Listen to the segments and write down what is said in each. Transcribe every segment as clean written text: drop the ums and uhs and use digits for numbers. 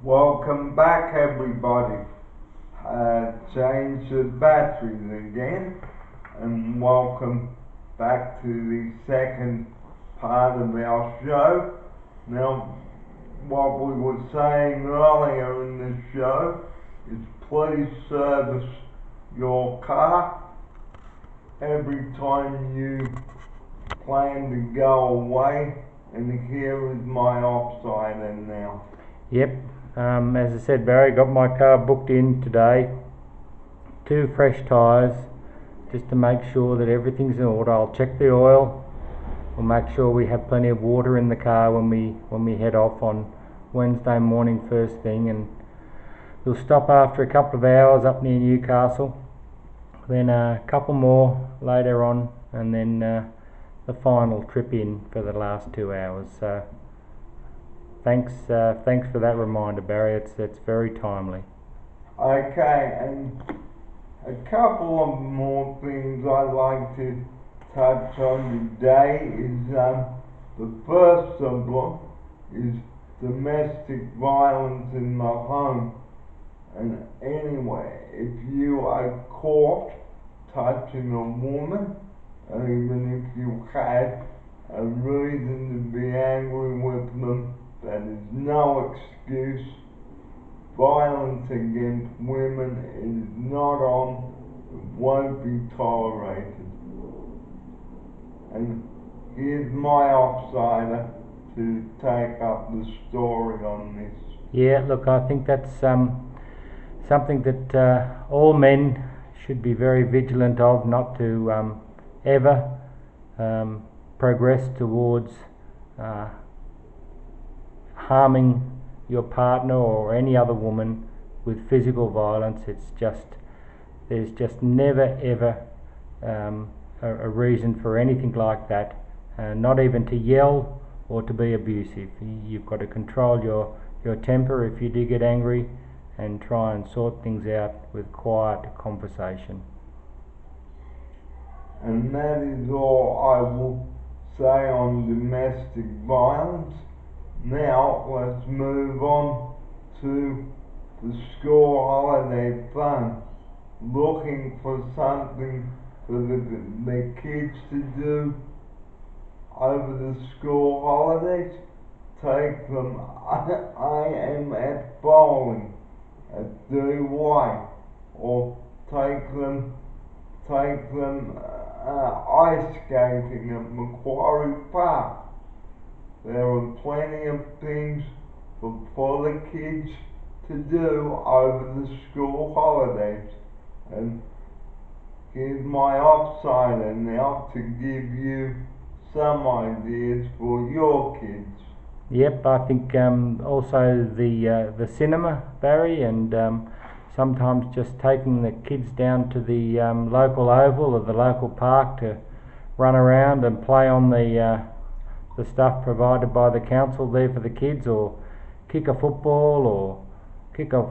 Welcome back, everybody. Change the batteries again, and welcome back to the second part of our show. Now, what we were saying earlier in the show is please service your car every time you plan to go away, and here is my off-sider now. Yep, as I said, Barry, got my car booked in today. 2 fresh tyres, just to make sure that everything's in order. I'll check the oil. We'll make sure we have plenty of water in the car when we head off on Wednesday morning first thing, and we'll stop after a couple of hours up near Newcastle, then a couple more later on, and then the final trip in for the last 2 hours. So thanks for that reminder, Barry. It's very timely. Okay, and a couple of more things I'd like to touch on today is the first of them is domestic violence in the home. And anyway, if you are caught touching a woman, even if you had a reason to be angry with them, that is no excuse. Violence against women is not on, it won't be tolerated. And here's my offsider to take up the story on this. Yeah, look, I think that's something that all men should be very vigilant of, not to ever progress towards harming your partner or any other woman with physical violence. There's just never ever a reason for anything like that, not even to yell or to be abusive. You've got to control your temper if you do get angry, and try and sort things out with quiet conversation. And that is all I will say on domestic violence. Now let's move on to the school holiday fun. Looking for something for the kids to do over the school holidays? Take them. I am at bowling at DY, or take them ice skating at Macquarie Park. There are plenty of things for the kids to do over the school holidays. And here's my offsider now to give you some ideas for your kids. Yep, I think also the cinema, Barry, and sometimes just taking the kids down to the local oval or the local park to run around and play on the stuff provided by the council there for the kids, or kick a football or kick a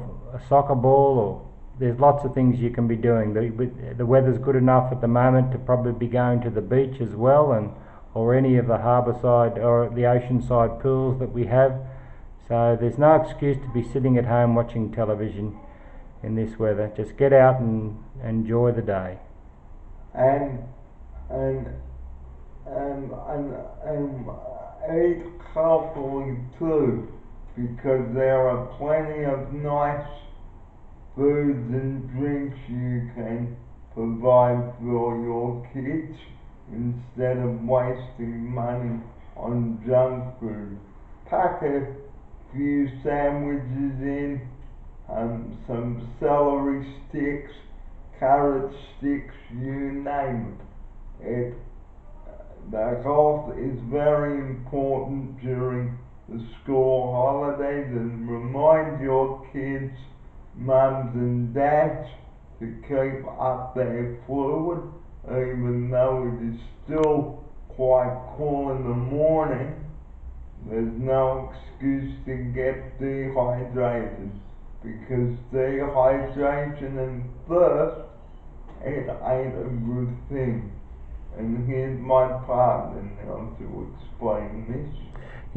soccer ball, or there's lots of things you can be doing. The weather's good enough at the moment to probably be going to the beach as well, and or any of the harbourside or the oceanside pools that we have. So there's no excuse to be sitting at home watching television in this weather. Just get out and enjoy the day. And eat healthily too, because there are plenty of nice foods and drinks you can provide for your kids instead of wasting money on junk food. Pack a few sandwiches in, some celery sticks, carrot sticks, you name it. The health is very important during the school holidays, and remind your kids, mums and dads, to keep up their fluid, even though it is still quite cool in the morning. There's no excuse to get dehydrated, because dehydration and thirst, it ain't a good thing. And here's my partner now to explain this.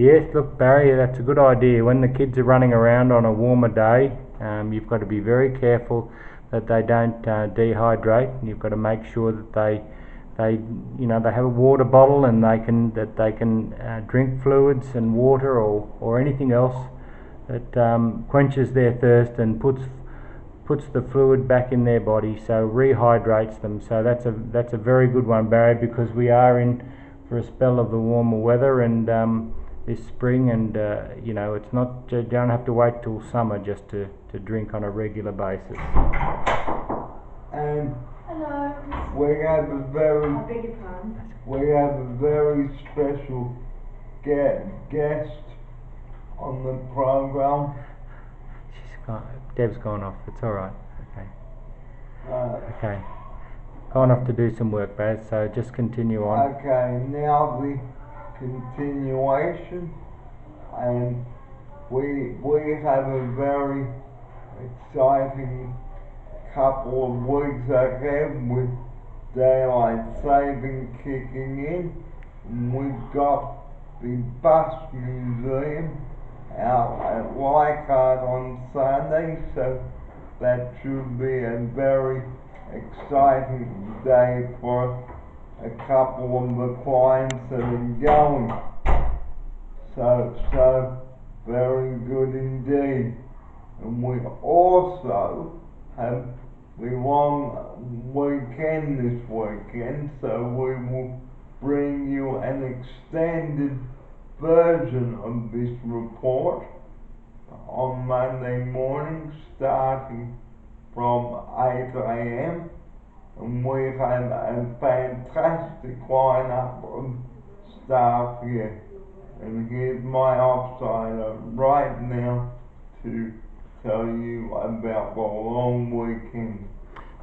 Yes, look, Barry, that's a good idea. When the kids are running around on a warmer day, you've got to be very careful that they don't dehydrate. You've got to make sure that they have a water bottle and they can drink fluids and water or anything else that quenches their thirst and puts the fluid back in their body, so rehydrates them. So that's a very good one, Barry, because we are in for a spell of the warmer weather and this spring, and it's not, you don't have to wait till summer just to drink on a regular basis. And hello. we have a very I beg your pardon. we have a very special guest on the program. Deb's gone off. It's all right. Okay. Okay. Uh, Gone off to do some work, Baz. So just continue on. Okay, now the continuation, and we have a very exciting couple of weeks ahead with daylight saving kicking in, and we've got the bus museum out at Leichhardt on Sunday, so that should be a very exciting day for a couple of the clients that are going. So very good indeed. And we also have the long weekend this weekend, so we will bring you an extended version of this report on Monday morning starting from 8 a.m. and we have a fantastic lineup of staff here. And here's my offsider right now to tell you about the long weekend.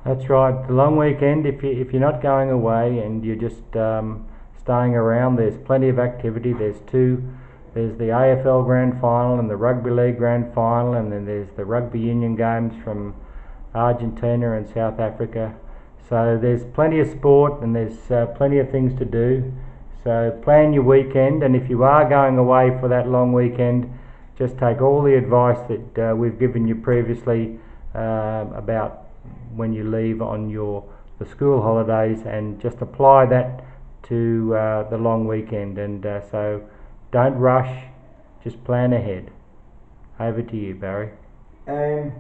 That's right, the long weekend. If you're not going away and you're just staying around, there's plenty of activity. There's the AFL Grand Final and the Rugby League Grand Final, and then there's the Rugby Union games from Argentina and South Africa. So there's plenty of sport and there's plenty of things to do. So plan your weekend, and if you are going away for that long weekend, just take all the advice that we've given you previously about when you leave on the school holidays, and just apply that to the long weekend. And so don't rush, just plan ahead. Over to you, Barry. And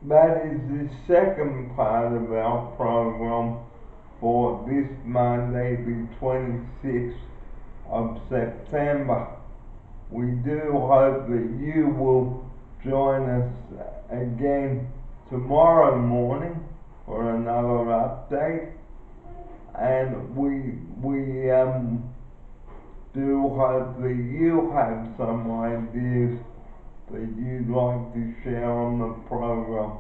that is the second part of our program for this Monday, the 26th of September. We do hope that you will join us again tomorrow morning for another update, and we do hope that you have some ideas that you'd like to share on the program.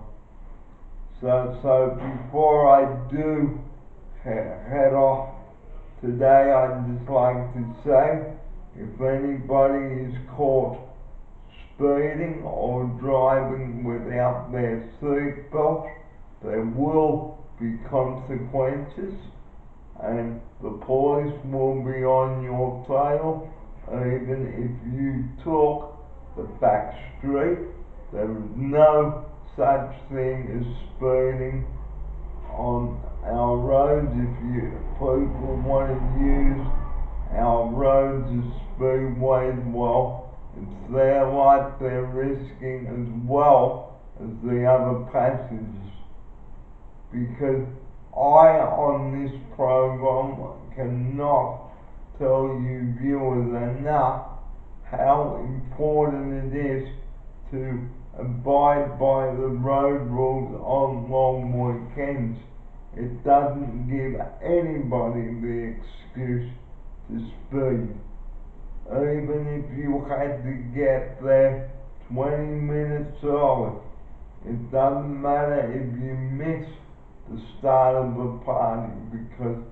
So before I do head off today, I'd just like to say, if anybody is caught speeding or driving without their seatbelt, there will be consequences, and the police will be on your tail even if you took the back street. There is no such thing as speeding on our roads. If people want to use our roads as speedways, well, it's their life they're risking as well as the other passengers. Because I, on this program, cannot tell you viewers enough how important it is to abide by the road rules on long weekends. It doesn't give anybody the excuse to speed. Even if you had to get there 20 minutes early, it doesn't matter if you miss the start of the party, because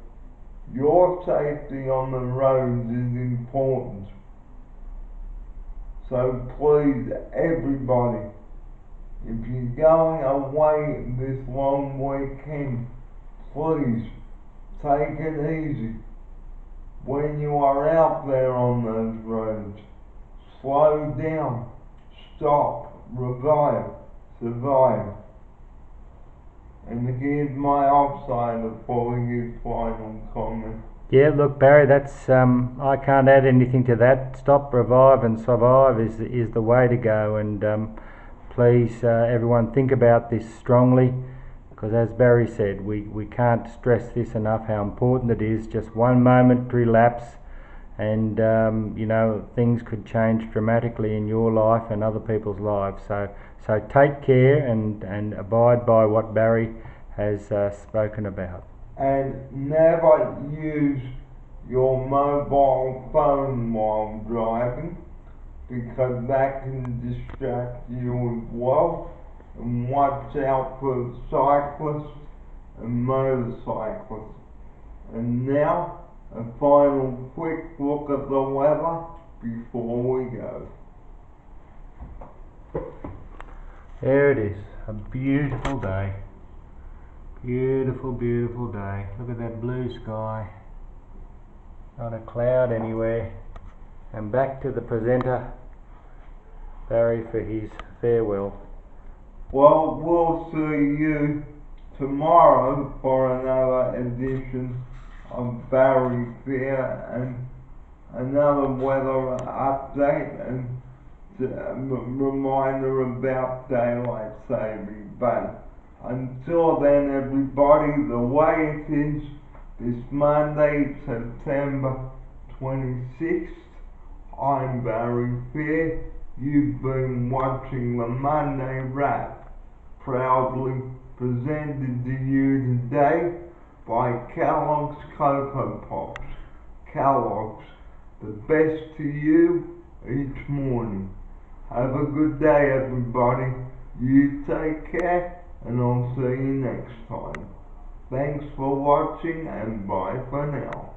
your safety on the roads is important. So please, everybody, if you're going away this long weekend, please take it easy. when you are out there on those roads, slow down, stop, revive, survive. And here's my offside for his final comment. Yeah, look, Barry, that's I can't add anything to that. Stop, revive, and survive is the way to go. And please, everyone, think about this strongly, because as Barry said, we can't stress this enough how important it is. Just one momentary lapse, and you know, things could change dramatically in your life and other people's lives. So take care and abide by what Barry has spoken about. And never use your mobile phone while driving, because that can distract you as well. And watch out for cyclists and motorcyclists. And now, a final quick look at the weather before we go. There it is, a beautiful day. Beautiful, beautiful day. Look at that blue sky. Not a cloud anywhere. And back to the presenter, Barry, for his farewell. Well, we'll see you tomorrow for another edition of Barry Fair and another weather update and reminder about daylight saving. But until then, everybody, the way it is this Monday, September 26th, I'm Barry Fair. You've been watching the Monday Wrap, proudly presented to you today by Kellogg's Cocoa Pops. Kellogg's, the best to you each morning. Have a good day, everybody. You take care, and I'll see you next time. Thanks for watching, and bye for now.